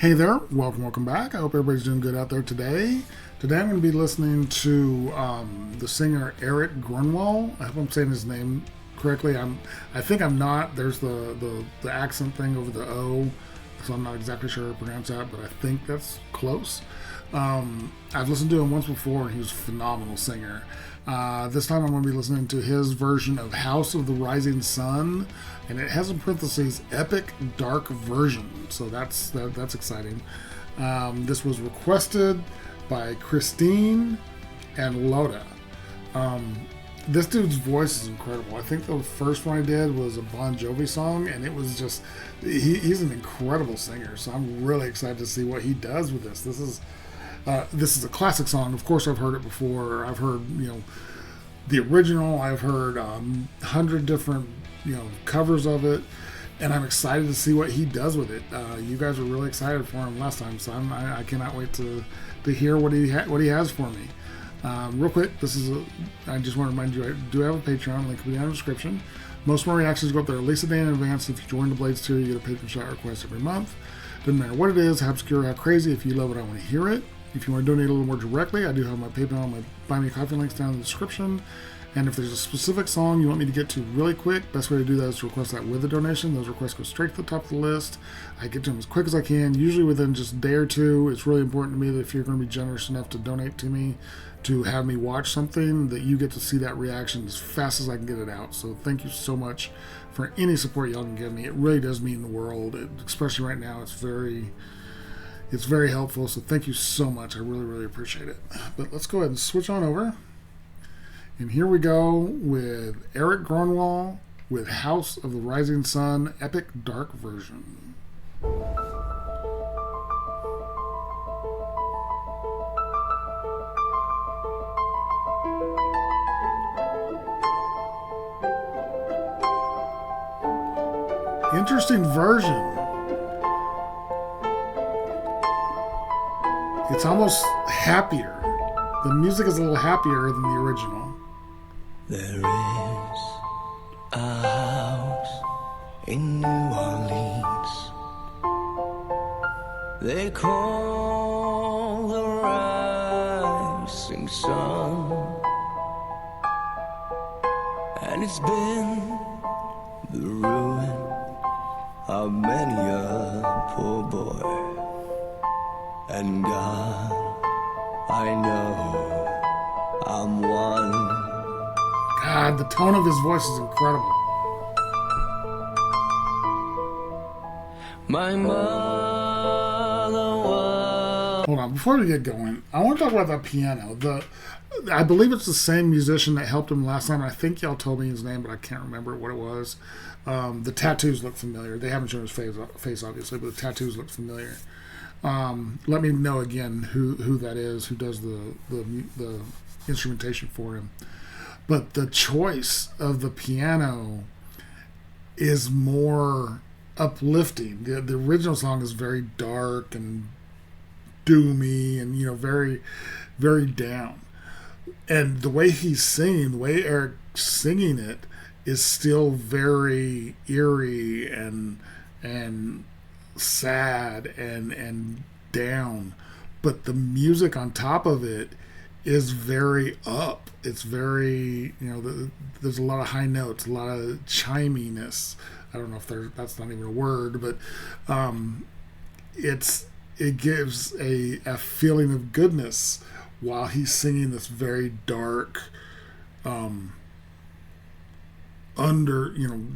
Hey there, welcome back. I hope everybody's doing good out there today. Today I'm going to be listening to the singer Erik Grönwall. I hope I'm saying his name correctly. I think I'm not. There's the accent thing over the O, so I'm not exactly sure how to pronounce that, but I think that's close. I've listened to him once before, and he was a phenomenal singer. This time I'm going to be listening to his version of House of the Rising Sun, and it has in parentheses Epic Dark Version, so that's exciting. This was requested by Christine and Loda. This dude's voice is incredible. I think the first one I did was a Bon Jovi song, and it was just he's an incredible singer. So I'm really excited to see what he does with this. This is a classic song. Of course, I've heard it before. I've heard the original. I've heard 100 different covers of it, and I'm excited to see what he does with it. You guys were really excited for him last time, so I cannot wait to hear what he has for me. Real quick, I just want to remind you, I do have a Patreon, link will be down in the description. Most of my reactions go up there at least a day in advance. If you join the Blades tier, you get a Patreon shout request every month. Doesn't matter what it is, how obscure, how crazy. If you love it, I want to hear it. If you want to donate a little more directly, I do have my PayPal and my Buy Me a Coffee links down in the description. And if there's a specific song you want me to get to really quick, best way to do that is to request that with a donation. Those requests go straight to the top of the list. I get to them as quick as I can, usually within just a day or two. It's really important to me that if you're going to be generous enough to donate to me, to have me watch something, that you get to see that reaction as fast as I can get it out. So thank you so much for any support y'all can give me. It really does mean the world, especially right now. It's very helpful, so thank you so much. I really, really appreciate it. But let's go ahead and switch on over. And here we go with Erik Grönwall with House of the Rising Sun, Epic Dark Version. Interesting version. It's almost happier. The music is a little happier than the original. There is a house in New Orleans they call the Rising Sun, and it's been the ruin of many a poor boy. And God, I know I'm one. God, the tone of his voice is incredible. My mother was... Hold on, before we get going, I want to talk about that piano. I believe it's the same musician that helped him last time. I think y'all told me his name, but I can't remember what it was. The tattoos look familiar. They haven't shown his face obviously, but the tattoos look familiar. Let me know again who that is, who does the instrumentation for him. But the choice of the piano is more uplifting. The original song is very dark and doomy and very, very down. And the way he's singing, the way Erik's singing it, is still very eerie and sad and down, but the music on top of it is very up. It's very, there's a lot of high notes, a lot of chiminess. I don't know if that's not even a word, but it gives a feeling of goodness while he's singing this very dark,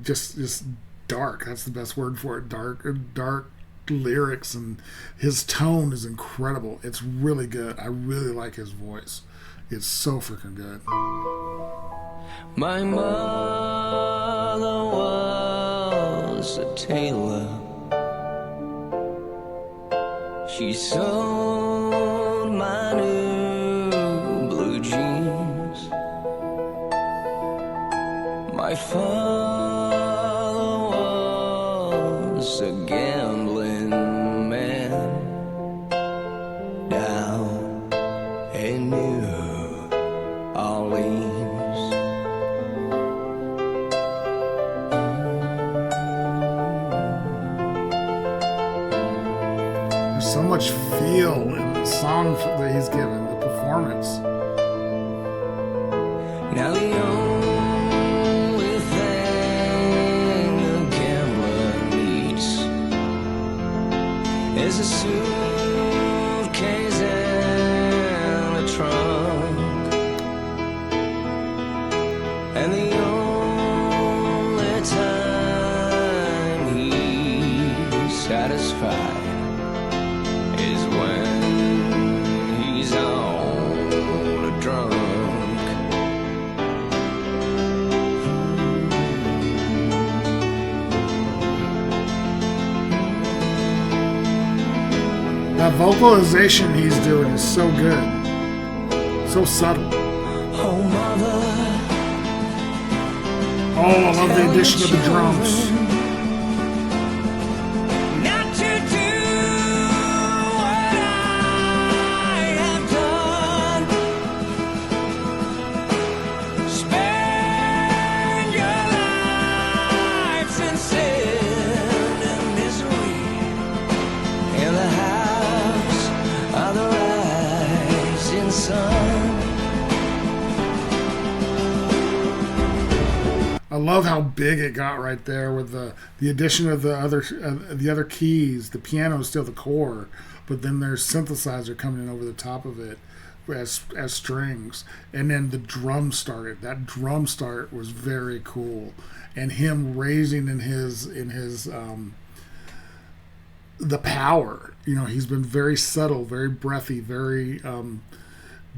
just dark. That's the best word for it. Dark lyrics, and his tone is incredible. It's really good. I really like his voice. It's so freaking good. My mother was a tailor. She sewed my new blue jeans. My father was a gambling man down in New Orleans. so much feel in the songs that he's given, the performance. Now the only thing a gambler needs is a suitcase and a trunk, and the only time he's satisfied is when he's on a drunk. That vocalization he's doing is so good, so subtle. Oh, mother. Oh, I love the addition of the drums. Not to do what I have done. Spend your lives in sin and misery in the house of the rising sun. I love how big it got right there with the addition of the other keys. The piano is still the core, but then there's synthesizer coming in over the top of it as strings, and then the drum started. That drum start was very cool, and him raising in his the power. You know, he's been very subtle, very breathy, very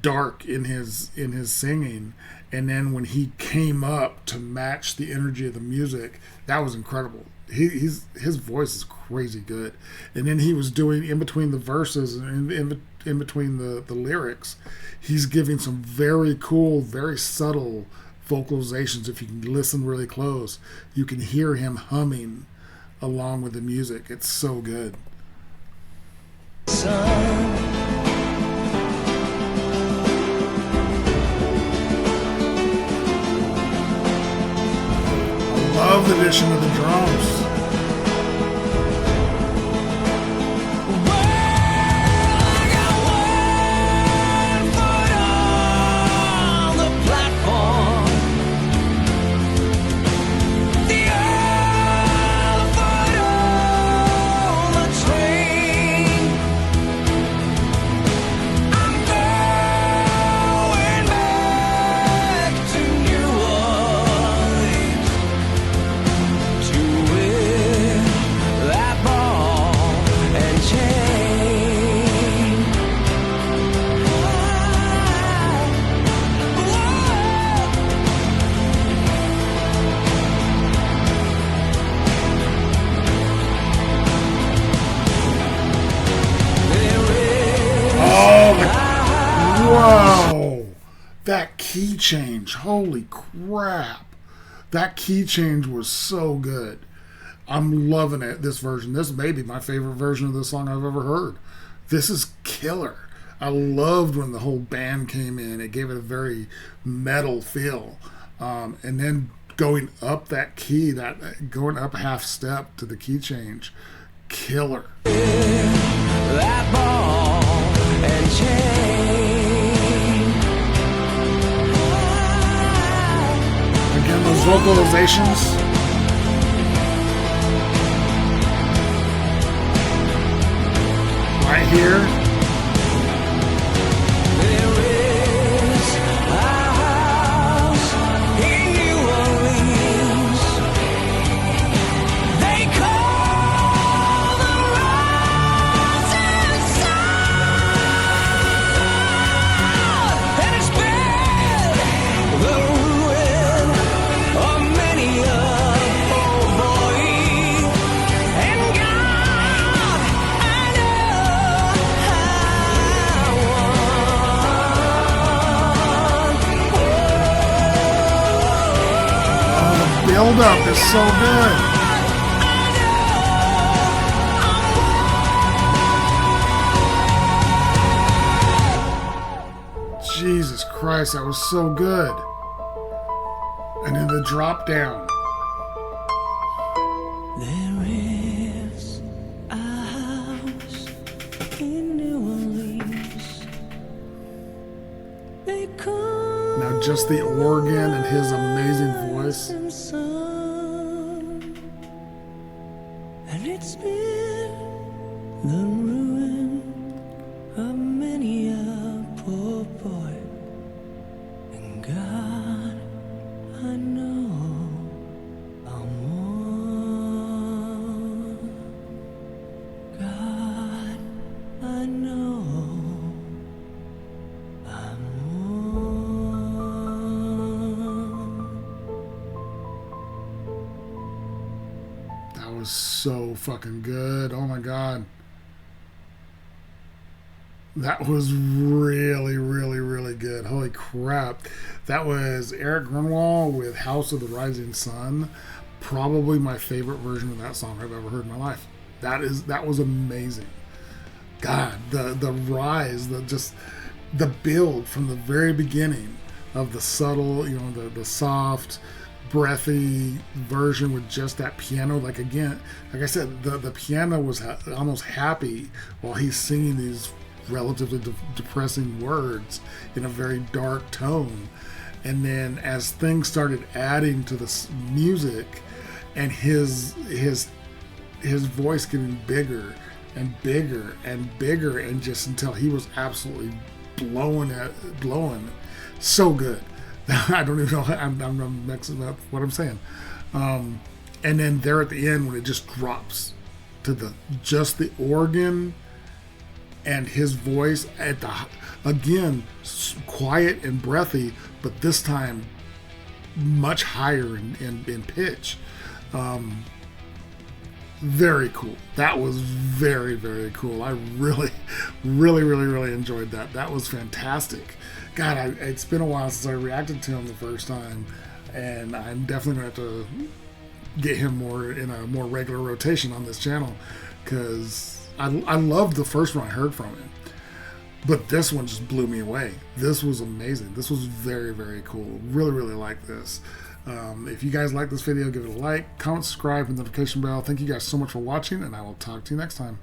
dark in his singing, and then when he came up to match the energy of the music, that was incredible. His voice is crazy good, and then he was doing in between the verses and in between the lyrics, he's giving some very cool, very subtle vocalizations. If you can listen really close, you can hear him humming along with the music. It's so good. Love the addition of the drums. Whoa! That key change, holy crap. That key change was so good. I'm loving it, this version. This may be my favorite version of this song I've ever heard. This is killer. I loved when the whole band came in. It gave it a very metal feel. And then going up that key, going up a half step to the key change, killer. That ball and chain. Again, those vocalizations. Right here. Build up is so good. Jesus Christ, that was so good. And then the drop down. There is a house just the organ and his amazing voice. And it's been the ruin of many a poor boy. And God, I know I'm one. God, I know I'm one. That was so fucking good. Oh my God. That was really, really, really good. Holy crap. That was Erik Grönwall with House of the Rising Sun. Probably my favorite version of that song I've ever heard in my life. That was amazing. God, the rise, the build from the very beginning of the subtle, the soft, breathy version with just that piano. Like again, like I said, the piano was almost happy while he's singing these relatively depressing words in a very dark tone. And then as things started adding to the music and his voice getting bigger and bigger and bigger, and just until he was absolutely blowing so good. I don't even know, I'm mixing up what I'm saying. And then there at the end when it just drops to just the organ and his voice at again, quiet and breathy, but this time much higher in pitch. Very cool. That was very, very cool. I really, really, really, really enjoyed that. That was fantastic. God, it's been a while since I reacted to him the first time, and I'm definitely going to have to get him in a more regular rotation on this channel, because I loved the first one I heard from him, but this one just blew me away. This was amazing. This was very, very cool. Really, really like this. If you guys like this video, give it a like, comment, subscribe, and notification bell. Thank you guys so much for watching, and I will talk to you next time.